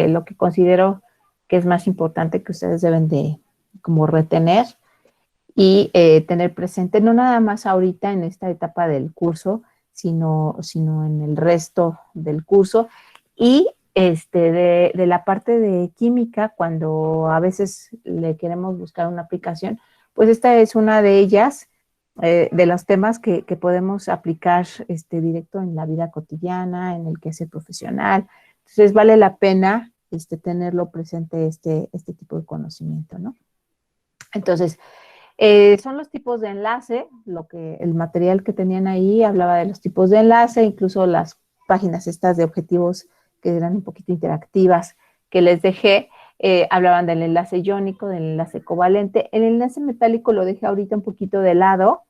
lo que considero que es más importante que ustedes deben de como retener y tener presente, no nada más ahorita en esta etapa del curso, sino en el resto del curso. Y de la parte de química, cuando a veces le queremos buscar una aplicación, pues esta es una de ellas, de los temas que podemos aplicar directo en la vida cotidiana, en el quehacer profesional. Entonces vale la pena tenerlo presente este tipo de conocimiento, ¿no? Entonces, son los tipos de enlace, el material que tenían ahí hablaba de los tipos de enlace, incluso las páginas estas de objetivos que eran un poquito interactivas que les dejé, hablaban del enlace iónico, del enlace covalente. El enlace metálico lo dejé ahorita un poquito de lado,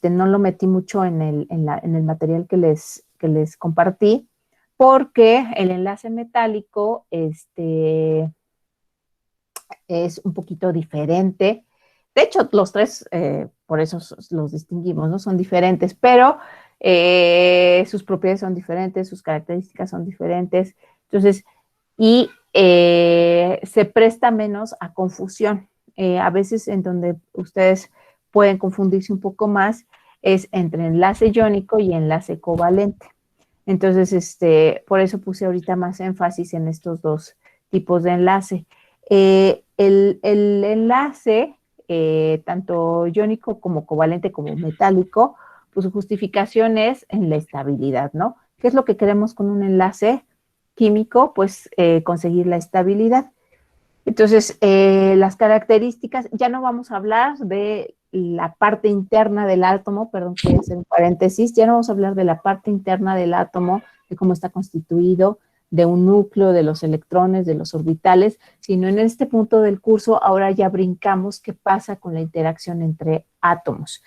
no lo metí mucho en el material que les compartí, porque el enlace metálico es un poquito diferente. De hecho, los tres, por eso los distinguimos, ¿no? Son diferentes, pero sus propiedades son diferentes, sus características son diferentes. Entonces, y se presta menos a confusión. A veces en donde ustedes pueden confundirse un poco más es entre enlace iónico y enlace covalente. Entonces, por eso puse ahorita más énfasis en estos dos tipos de enlace. El enlace, tanto iónico como covalente como metálico, pues su justificación es en la estabilidad, ¿no? ¿Qué es lo que queremos con un enlace químico? Pues conseguir la estabilidad. Entonces, las características, ya no vamos a hablar de la parte interna del átomo, perdón, quería hacer un paréntesis, ya no vamos a hablar de la parte interna del átomo, de cómo está constituido, de un núcleo, de los electrones, de los orbitales, sino en este punto del curso ahora ya brincamos qué pasa con la interacción entre átomos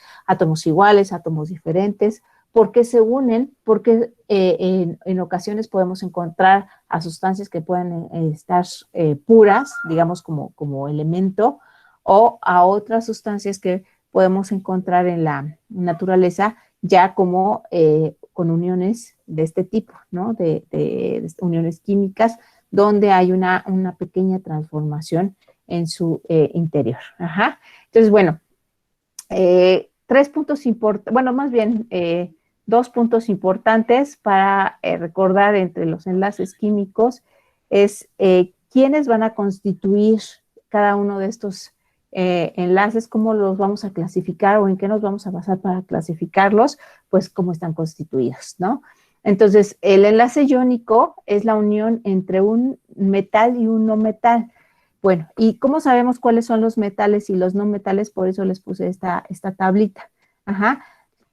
iguales, átomos diferentes, por qué se unen, porque en ocasiones podemos encontrar a sustancias que pueden estar puras, digamos como elemento, o a otras sustancias que podemos encontrar en la naturaleza ya como con uniones de este tipo, ¿no? De uniones químicas, donde hay una pequeña transformación en su interior. Ajá. Entonces, bueno, 3 puntos importantes, bueno, más bien 2 puntos importantes para recordar entre los enlaces químicos es quiénes van a constituir cada uno de estos enlaces, cómo los vamos a clasificar o en qué nos vamos a basar para clasificarlos, pues cómo están constituidos, ¿no? Entonces, el enlace iónico es la unión entre un metal y un no metal. Bueno, ¿y cómo sabemos cuáles son los metales y los no metales? Por eso les puse esta tablita. Ajá.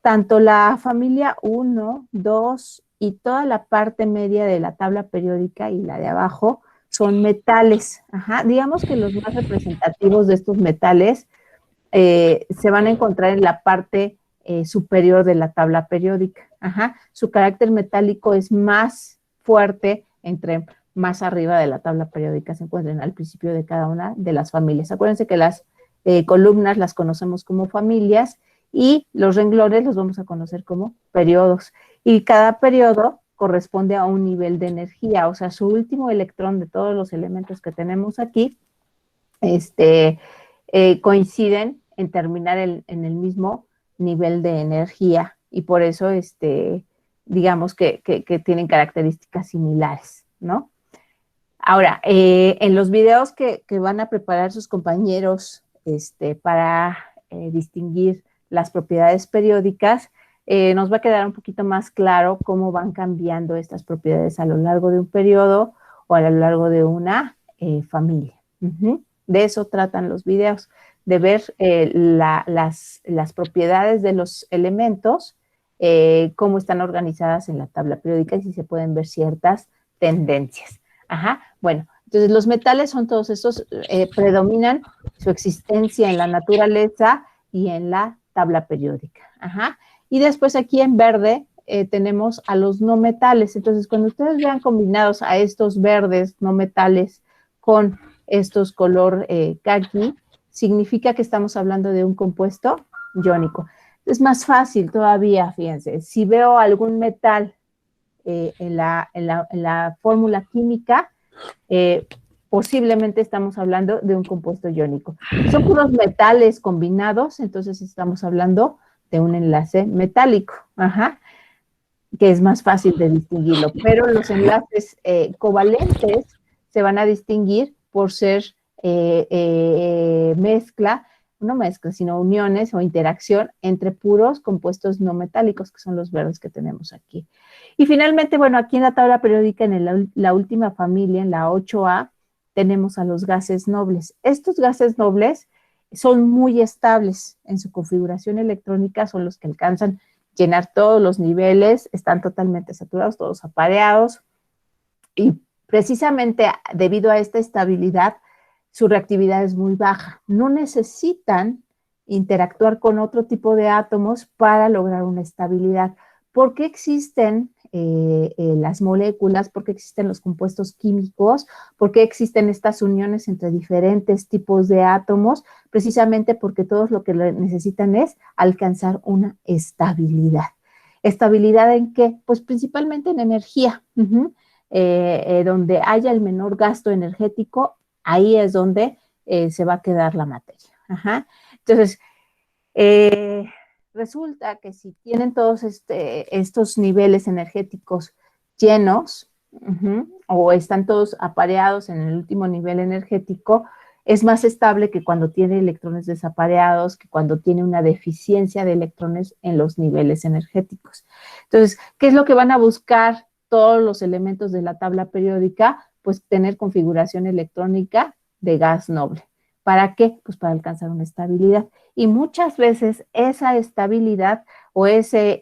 Tanto la familia 1, 2 y toda la parte media de la tabla periódica y la de abajo son metales. Ajá. Digamos que los más representativos de estos metales se van a encontrar en la parte superior de la tabla periódica. Ajá. Su carácter metálico es más fuerte entre más arriba de la tabla periódica se encuentran al principio de cada una de las familias. Acuérdense que las columnas las conocemos como familias y los renglones los vamos a conocer como periodos. Y cada periodo corresponde a un nivel de energía, o sea, su último electrón de todos los elementos que tenemos aquí coinciden en terminar en el mismo nivel de energía y por eso digamos que tienen características similares, ¿no? Ahora, en los videos que van a preparar sus compañeros para distinguir las propiedades periódicas, nos va a quedar un poquito más claro cómo van cambiando estas propiedades a lo largo de un periodo o a lo largo de una familia. De eso tratan los videos, de ver las propiedades de los elementos, cómo están organizadas en la tabla periódica y si se pueden ver ciertas tendencias. Ajá, bueno, entonces los metales son todos estos, predominan su existencia en la naturaleza y en la tabla periódica. Ajá, y después aquí en verde tenemos a los no metales. Entonces, cuando ustedes vean combinados a estos verdes no metales con estos color caqui, significa que estamos hablando de un compuesto iónico. Es más fácil todavía, fíjense, si veo algún metal en la fórmula química, eh, posiblemente estamos hablando de un compuesto iónico. Si son puros metales combinados, entonces estamos hablando de un enlace metálico, ajá, que es más fácil de distinguirlo, pero los enlaces covalentes se van a distinguir por ser mezcla, no mezcla, sino uniones o interacción entre puros compuestos no metálicos, que son los verdes que tenemos aquí. Y finalmente, bueno, aquí en la tabla periódica, en la última familia, en la 8A, tenemos a los gases nobles. Estos gases nobles son muy estables en su configuración electrónica, son los que alcanzan llenar todos los niveles, están totalmente saturados, todos apareados, y precisamente debido a esta estabilidad, su reactividad es muy baja. No necesitan interactuar con otro tipo de átomos para lograr una estabilidad. ¿Por qué existen las moléculas? ¿Por qué existen los compuestos químicos? ¿Por qué existen estas uniones entre diferentes tipos de átomos? Precisamente porque todos lo que necesitan es alcanzar una estabilidad. ¿Estabilidad en qué? Pues principalmente en energía. Donde haya el menor gasto energético, ahí es donde se va a quedar la materia. Ajá. Entonces, resulta que si tienen todos estos niveles energéticos llenos, o están todos apareados en el último nivel energético, es más estable que cuando tiene electrones desapareados, que cuando tiene una deficiencia de electrones en los niveles energéticos. Entonces, ¿qué es lo que van a buscar todos los elementos de la tabla periódica? Pues tener configuración electrónica de gas noble. ¿Para qué? Pues para alcanzar una estabilidad. Y muchas veces esa estabilidad o esa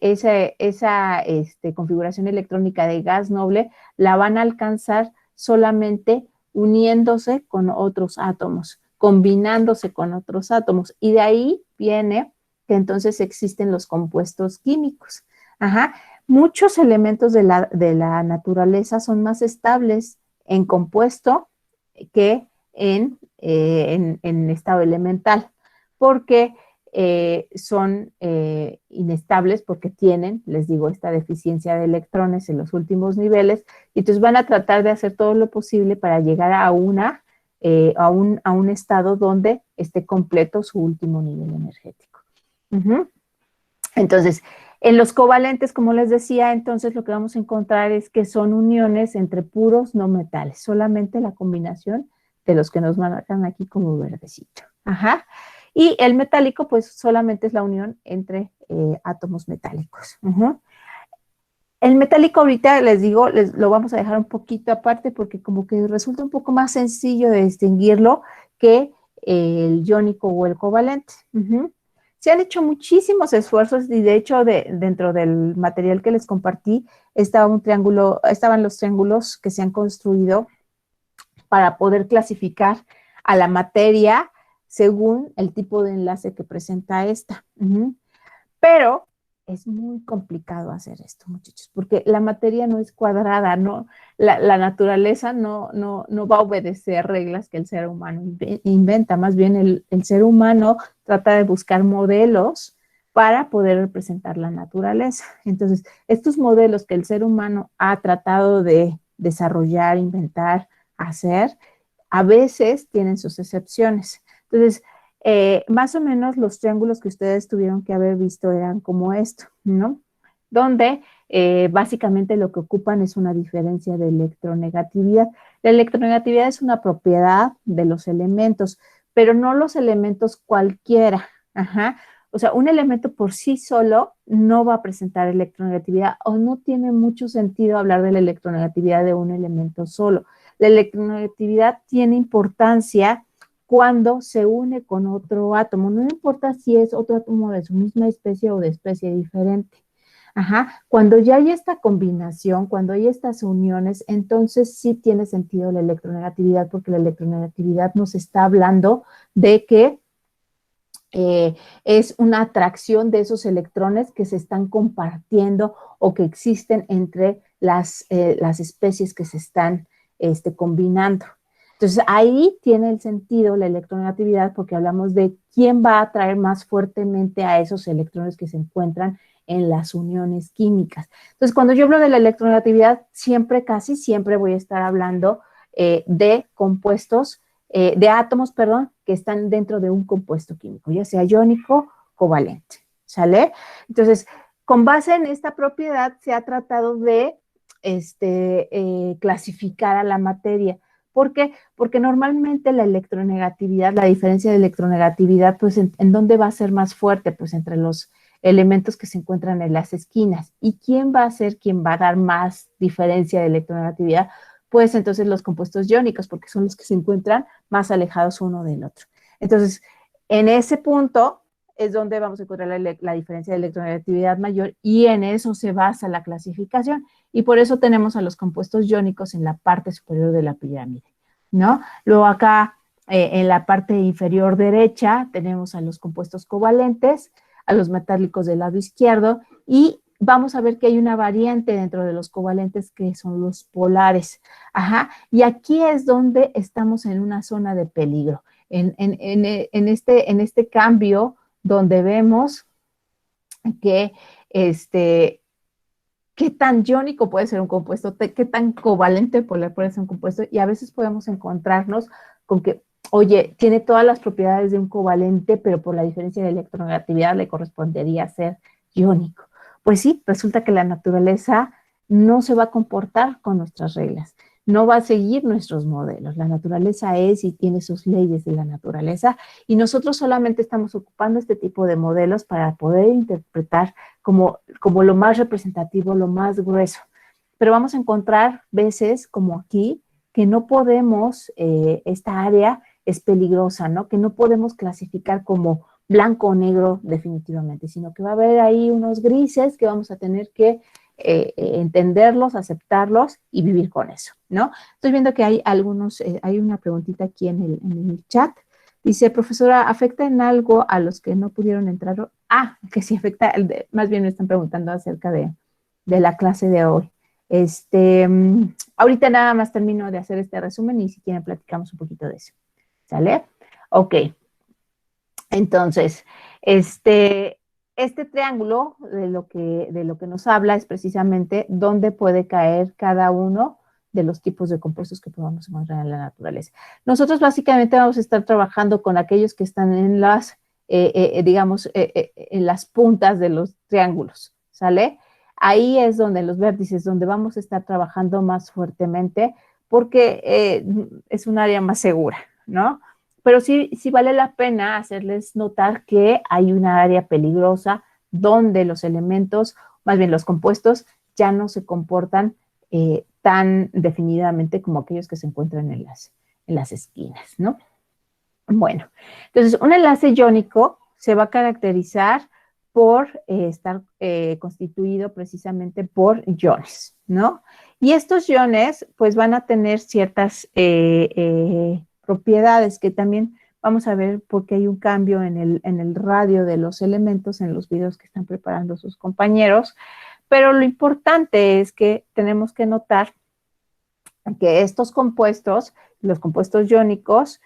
configuración electrónica de gas noble la van a alcanzar solamente uniéndose con otros átomos, combinándose con otros átomos. Y de ahí viene que entonces existen los compuestos químicos. Ajá. Muchos elementos de la naturaleza son más estables en compuesto que en estado elemental, porque son inestables, porque tienen, les digo, esta deficiencia de electrones en los últimos niveles, y entonces van a tratar de hacer todo lo posible para llegar a un estado donde esté completo su último nivel energético. Entonces, en los covalentes, como les decía, entonces lo que vamos a encontrar es que son uniones entre puros no metales, solamente la combinación de los que nos marcan aquí como verdecito. Ajá. Y el metálico, pues solamente es la unión entre átomos metálicos. El metálico ahorita, les digo, lo vamos a dejar un poquito aparte porque como que resulta un poco más sencillo de distinguirlo que el iónico o el covalente. Se han hecho muchísimos esfuerzos y de hecho dentro del material que les compartí estaban los triángulos que se han construido para poder clasificar a la materia según el tipo de enlace que presenta esta. Pero es muy complicado hacer esto, muchachos, porque la materia no es cuadrada, no, la naturaleza no va a obedecer reglas que el ser humano inventa, más bien el ser humano trata de buscar modelos para poder representar la naturaleza. Entonces, estos modelos que el ser humano ha tratado de desarrollar, inventar, hacer, a veces tienen sus excepciones. Entonces, más o menos los triángulos que ustedes tuvieron que haber visto eran como esto, ¿no? Donde básicamente lo que ocupan es una diferencia de electronegatividad. La electronegatividad es una propiedad de los elementos, pero no los elementos cualquiera. Ajá. O sea, un elemento por sí solo no va a presentar electronegatividad o no tiene mucho sentido hablar de la electronegatividad de un elemento solo. La electronegatividad tiene importancia cuando se une con otro átomo, no importa si es otro átomo de su misma especie o de especie diferente. Ajá. Cuando ya hay esta combinación, cuando hay estas uniones, entonces sí tiene sentido la electronegatividad, porque la electronegatividad nos está hablando de que es una atracción de esos electrones que se están compartiendo o que existen entre las especies que se están combinando. Entonces, ahí tiene el sentido la electronegatividad porque hablamos de quién va a atraer más fuertemente a esos electrones que se encuentran en las uniones químicas. Entonces, cuando yo hablo de la electronegatividad, casi siempre voy a estar hablando de compuestos, de átomos, perdón, que están dentro de un compuesto químico, ya sea iónico, covalente, ¿sale? Entonces, con base en esta propiedad se ha tratado de clasificar a la materia. ¿Por qué? Porque normalmente la electronegatividad, la diferencia de electronegatividad, pues ¿en dónde va a ser más fuerte? Pues entre los elementos que se encuentran en las esquinas. ¿Y quién va a ser quien va a dar más diferencia de electronegatividad? Pues entonces los compuestos iónicos, porque son los que se encuentran más alejados uno del otro. Entonces, en ese punto es donde vamos a encontrar la diferencia de electronegatividad mayor y en eso se basa la clasificación. Y por eso tenemos a los compuestos iónicos en la parte superior de la pirámide, ¿no? Luego acá en la parte inferior derecha tenemos a los compuestos covalentes, a los metálicos del lado izquierdo y vamos a ver que hay una variante dentro de los covalentes que son los polares. Ajá, y aquí es donde estamos en una zona de peligro, en este cambio donde vemos que qué tan iónico puede ser un compuesto, qué tan covalente polar puede ser un compuesto, y a veces podemos encontrarnos con que, oye, tiene todas las propiedades de un covalente, pero por la diferencia de electronegatividad le correspondería ser iónico. Pues sí, resulta que la naturaleza no se va a comportar con nuestras reglas, no va a seguir nuestros modelos. La naturaleza es y tiene sus leyes de la naturaleza, y nosotros solamente estamos ocupando este tipo de modelos para poder interpretar como lo más representativo, lo más grueso. Pero vamos a encontrar veces como aquí que no podemos, esta área es peligrosa, ¿no? Que no podemos clasificar como blanco o negro definitivamente, sino que va a haber ahí unos grises que vamos a tener que entenderlos, aceptarlos y vivir con eso, ¿no? Estoy viendo que hay hay una preguntita aquí en el chat. Dice, profesora, ¿afecta en algo a los que no pudieron entrar? Que sí afecta, más bien me están preguntando acerca de la clase de hoy. Ahorita nada más termino de hacer este resumen y si quieren platicamos un poquito de eso. ¿Sale? Ok. Entonces, este triángulo de lo que nos habla es precisamente dónde puede caer cada uno de los tipos de compuestos que podamos encontrar en la naturaleza. Nosotros básicamente vamos a estar trabajando con aquellos que están en las, digamos, en las puntas de los triángulos, ¿sale? Ahí es donde los vértices, donde vamos a estar trabajando más fuertemente porque es un área más segura, ¿no? Pero sí vale la pena hacerles notar que hay una área peligrosa donde los elementos, más bien los compuestos, ya no se comportan tan definidamente como aquellos que se encuentran en las esquinas, ¿no? Bueno, entonces un enlace iónico se va a caracterizar por estar constituido precisamente por iones, ¿no? Y estos iones pues van a tener ciertas propiedades que también vamos a ver porque hay un cambio en el radio de los elementos en los videos que están preparando sus compañeros, pero lo importante es que tenemos que notar que estos compuestos, los compuestos iónicos,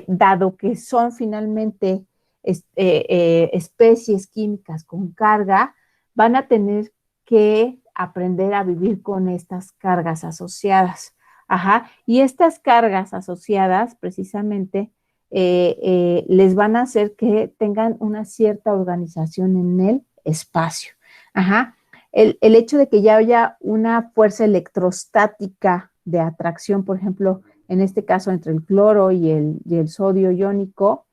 dado que son finalmente especies químicas con carga, van a tener que aprender a vivir con estas cargas asociadas. Ajá. Y estas cargas asociadas precisamente les van a hacer que tengan una cierta organización en el espacio. Ajá. El hecho de que ya haya una fuerza electrostática de atracción, por ejemplo, en este caso entre el cloro y el sodio iónico,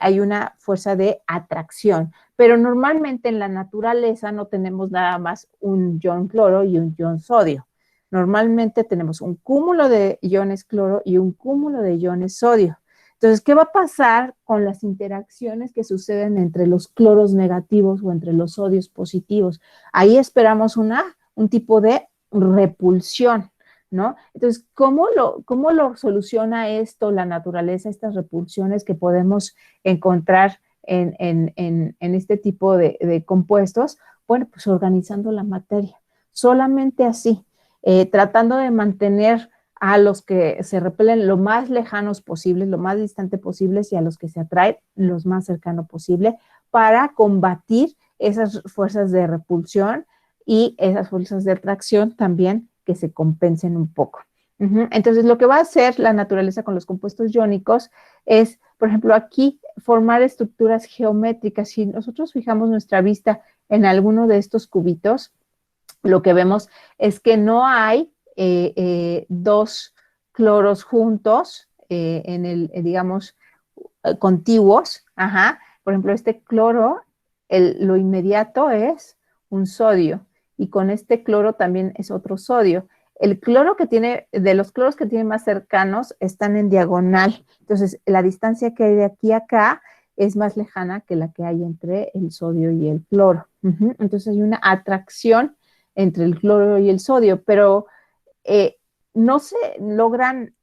hay una fuerza de atracción. Pero normalmente en la naturaleza no tenemos nada más un ion cloro y un ion sodio. Normalmente tenemos un cúmulo de iones cloro y un cúmulo de iones sodio. Entonces, ¿qué va a pasar con las interacciones que suceden entre los cloros negativos o entre los sodios positivos? Ahí esperamos un tipo de repulsión, ¿no? Entonces, ¿cómo lo soluciona esto la naturaleza, estas repulsiones que podemos encontrar en este tipo de compuestos? Bueno, pues organizando la materia, solamente así, tratando de mantener a los que se repelen lo más lejanos posibles, lo más distante posibles, y a los que se atraen los más cercano posible para combatir esas fuerzas de repulsión y esas fuerzas de atracción también que se compensen un poco. Entonces, lo que va a hacer la naturaleza con los compuestos iónicos es, por ejemplo, aquí formar estructuras geométricas. Si nosotros fijamos nuestra vista en alguno de estos cubitos, lo que vemos es que no hay dos cloros juntos en el, digamos, contiguos. Por ejemplo, este cloro, lo inmediato es un sodio y con este cloro también es otro sodio. El cloro que tiene, de los cloros que tiene más cercanos, están en diagonal. Entonces, la distancia que hay de aquí a acá es más lejana que la que hay entre el sodio y el cloro. Entonces, hay una atracción entre el cloro y el sodio, pero eh, no se logran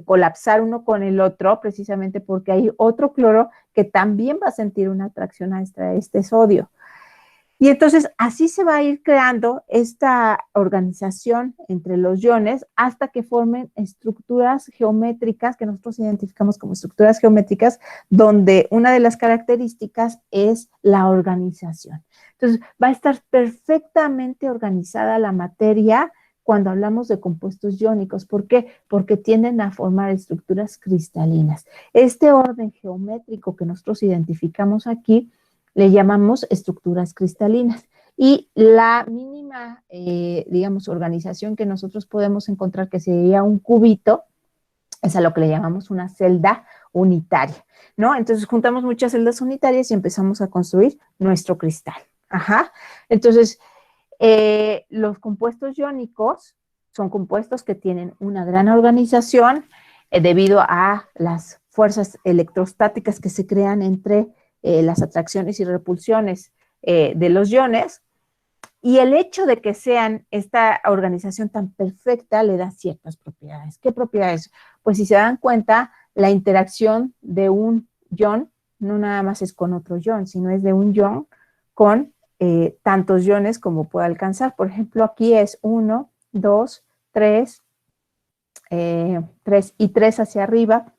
colapsar uno con el otro precisamente porque hay otro cloro que también va a sentir una atracción a este sodio. Y entonces así se va a ir creando esta organización entre los iones hasta que formen estructuras geométricas que nosotros identificamos como estructuras geométricas, donde una de las características es la organización. Entonces va a estar perfectamente organizada la materia cuando hablamos de compuestos iónicos. ¿Por qué? Porque tienden a formar estructuras cristalinas. Este orden geométrico que nosotros identificamos aquí le llamamos estructuras cristalinas. Y la mínima, digamos, organización que nosotros podemos encontrar, que sería un cubito, es a lo que le llamamos una celda unitaria, ¿no? Entonces juntamos muchas celdas unitarias y empezamos a construir nuestro cristal. Entonces, los compuestos iónicos son compuestos que tienen una gran organización debido a las fuerzas electrostáticas que se crean entre las atracciones y repulsiones de los iones, y el hecho de que sean esta organización tan perfecta le da ciertas propiedades. ¿Qué propiedades? Pues si se dan cuenta, la interacción de un ion no nada más es con otro ion, sino es de un ion con tantos iones como pueda alcanzar. Por ejemplo, aquí es 1, 2, 3, 3 y 3 hacia arriba,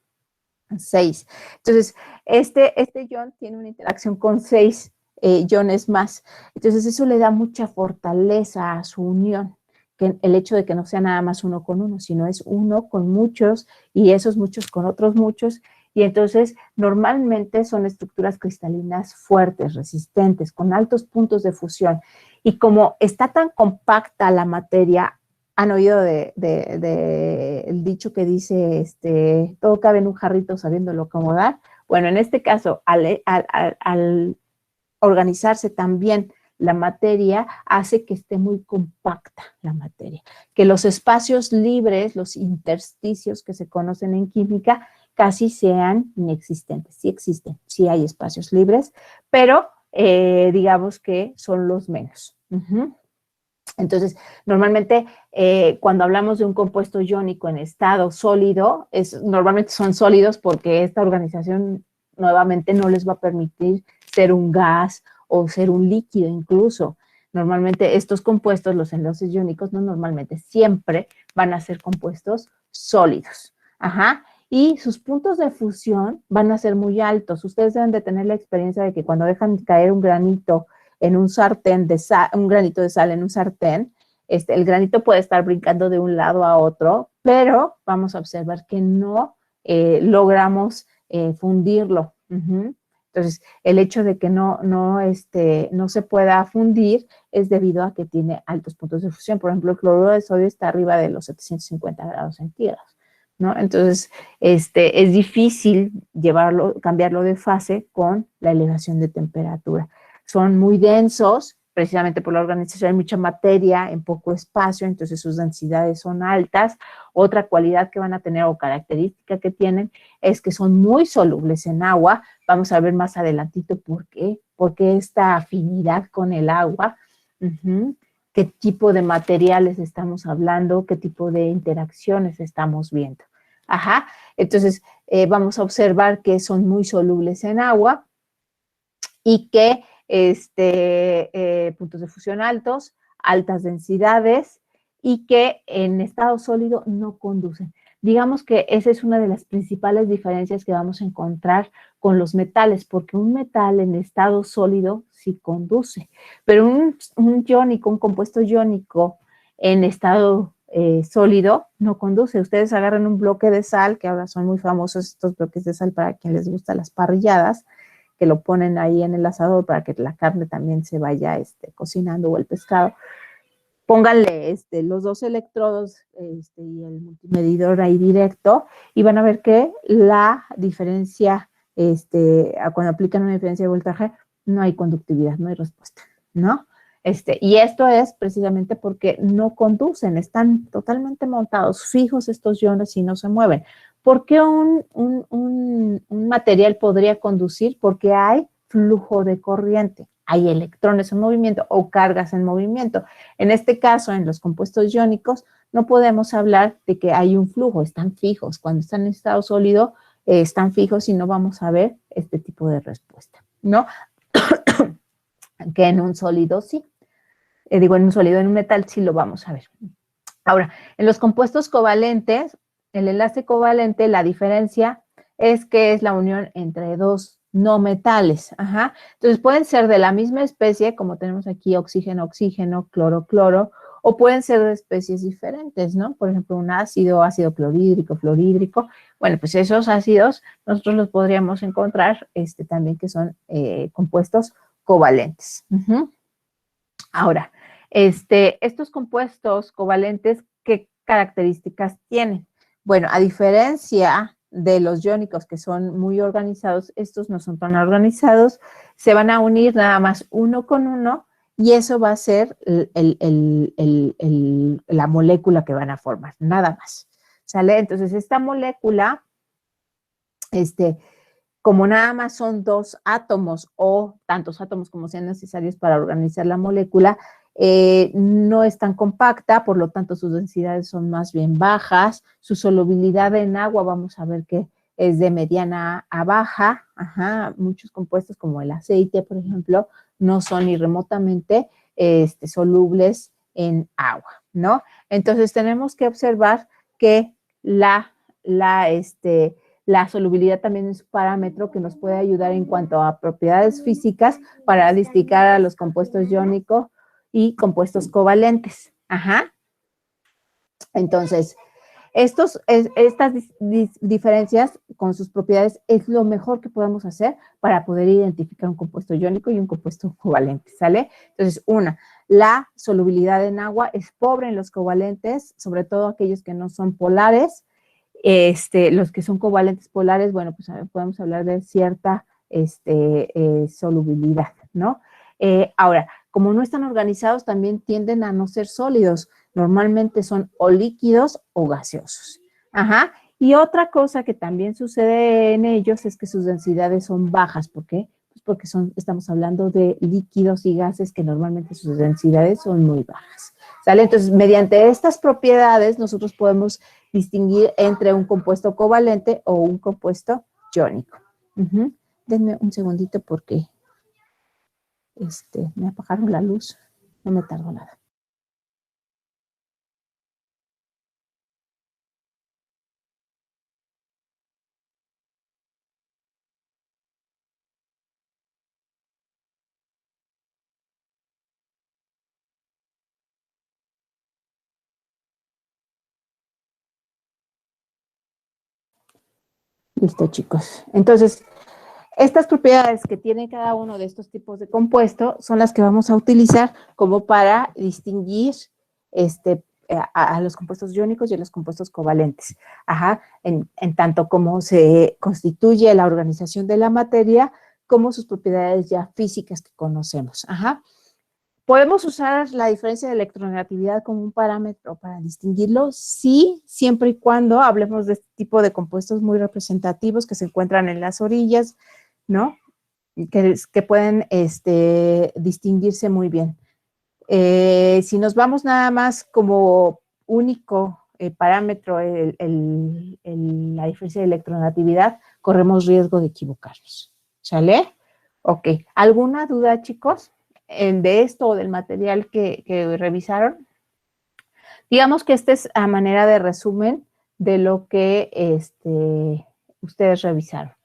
6. Entonces, este ion tiene una interacción con 6 iones más. Entonces, eso le da mucha fortaleza a su unión, que el hecho de que no sea nada más uno con uno, sino es uno con muchos y esos muchos con otros muchos. Y entonces, normalmente son estructuras cristalinas fuertes, resistentes, con altos puntos de fusión. Y como está tan compacta la materia, han oído el dicho que dice, todo cabe en un jarrito sabiéndolo acomodar. Bueno, en este caso, al organizarse también la materia, hace que esté muy compacta la materia, que los espacios libres, los intersticios que se conocen en química, casi sean inexistentes. Sí existen, sí hay espacios libres, pero digamos que son los menos. Entonces, normalmente cuando hablamos de un compuesto iónico en estado sólido, normalmente son sólidos porque esta organización nuevamente no les va a permitir ser un gas o ser un líquido incluso. Normalmente estos compuestos, los enlaces iónicos, no normalmente, siempre van a ser compuestos sólidos. Y sus puntos de fusión van a ser muy altos. Ustedes deben de tener la experiencia de que cuando dejan caer un granito en un sartén de sal, un granito de sal en un sartén, el granito puede estar brincando de un lado a otro, pero vamos a observar que no logramos fundirlo. Entonces, el hecho de que no se pueda fundir es debido a que tiene altos puntos de fusión. Por ejemplo, el cloruro de sodio está arriba de los 750 grados centígrados, ¿no? Entonces, es difícil cambiarlo de fase con la elevación de temperatura. Son muy densos, precisamente por la organización, hay mucha materia en poco espacio, entonces sus densidades son altas. Otra cualidad que van a tener o característica que tienen es que son muy solubles en agua. Vamos a ver más adelantito por qué esta afinidad con el agua. Qué tipo de materiales estamos hablando, qué tipo de interacciones estamos viendo. Entonces vamos a observar que son muy solubles en agua y que puntos de fusión altos, altas densidades y que en estado sólido no conducen. Digamos que esa es una de las principales diferencias que vamos a encontrar con los metales, porque un metal en estado sólido sí conduce, pero un iónico, un compuesto iónico en estado sólido, no conduce. Ustedes agarran un bloque de sal, que ahora son muy famosos estos bloques de sal para quien les gusta las parrilladas, que lo ponen ahí en el asador para que la carne también se vaya cocinando o el pescado. Pónganle los dos electrodos y el multimedidor ahí directo y van a ver que la diferencia, cuando aplican una diferencia de voltaje, no hay conductividad, no hay respuesta, ¿no? Y esto es precisamente porque no conducen, están totalmente montados, fijos estos iones y no se mueven. ¿Por qué un material podría conducir? Porque hay flujo de corriente, hay electrones en movimiento o cargas en movimiento. En este caso, en los compuestos iónicos, no podemos hablar de que hay un flujo, están fijos. Cuando están en estado sólido, están fijos y no vamos a ver este tipo de respuesta, ¿no? Que en un sólido sí. En un sólido, en un metal sí lo vamos a ver. Ahora, en los compuestos covalentes, el enlace covalente, la diferencia es que es la unión entre dos no metales. Ajá. Entonces, pueden ser de la misma especie, como tenemos aquí oxígeno, oxígeno, cloro, cloro, o pueden ser de especies diferentes, ¿no? Por ejemplo, un ácido, ácido clorhídrico, fluorhídrico. Bueno, pues esos ácidos nosotros los podríamos encontrar también que son compuestos covalentes. Ahora, estos compuestos covalentes, ¿qué características tienen? Bueno, a diferencia de los iónicos que son muy organizados, estos no son tan organizados, se van a unir nada más uno con uno y eso va a ser la molécula que van a formar, nada más. ¿Sale? Entonces, esta molécula, como nada más son dos átomos o tantos átomos como sean necesarios para organizar la molécula, no es tan compacta, por lo tanto sus densidades son más bien bajas, su solubilidad en agua vamos a ver que es de mediana a baja. Ajá, muchos compuestos como el aceite, por ejemplo, no son ni remotamente solubles en agua, ¿no? Entonces tenemos que observar que la solubilidad también es un parámetro que nos puede ayudar en cuanto a propiedades físicas para distinguir a los compuestos iónicos y compuestos covalentes. Ajá. Entonces, estas diferencias con sus propiedades es lo mejor que podemos hacer para poder identificar un compuesto iónico y un compuesto covalente, ¿sale? Entonces, la solubilidad en agua es pobre en los covalentes, sobre todo aquellos que no son polares. Los que son covalentes polares, bueno, pues podemos hablar de cierta solubilidad, ¿no? Ahora, como no están organizados, también tienden a no ser sólidos. Normalmente son o líquidos o gaseosos. Ajá. Y otra cosa que también sucede en ellos es que sus densidades son bajas. ¿Por qué? Pues porque estamos hablando de líquidos y gases que normalmente sus densidades son muy bajas. ¿Sale? Entonces, mediante estas propiedades, nosotros podemos distinguir entre un compuesto covalente o un compuesto iónico. Denme un segundito porque me apagaron la luz, no me tardó nada. Listo, chicos. Entonces, estas propiedades que tiene cada uno de estos tipos de compuesto son las que vamos a utilizar como para distinguir a los compuestos iónicos y a los compuestos covalentes. Ajá, en tanto como se constituye la organización de la materia, como sus propiedades ya físicas que conocemos. Ajá. ¿Podemos usar la diferencia de electronegatividad como un parámetro para distinguirlo? Sí, siempre y cuando hablemos de este tipo de compuestos muy representativos que se encuentran en las orillas, ¿no? Que pueden distinguirse muy bien. Si nos vamos nada más como único parámetro la diferencia de electronegatividad, corremos riesgo de equivocarnos. ¿Sale? Ok. ¿Alguna duda, chicos, de esto o del material que revisaron? Digamos que esta es a manera de resumen de lo que ustedes revisaron.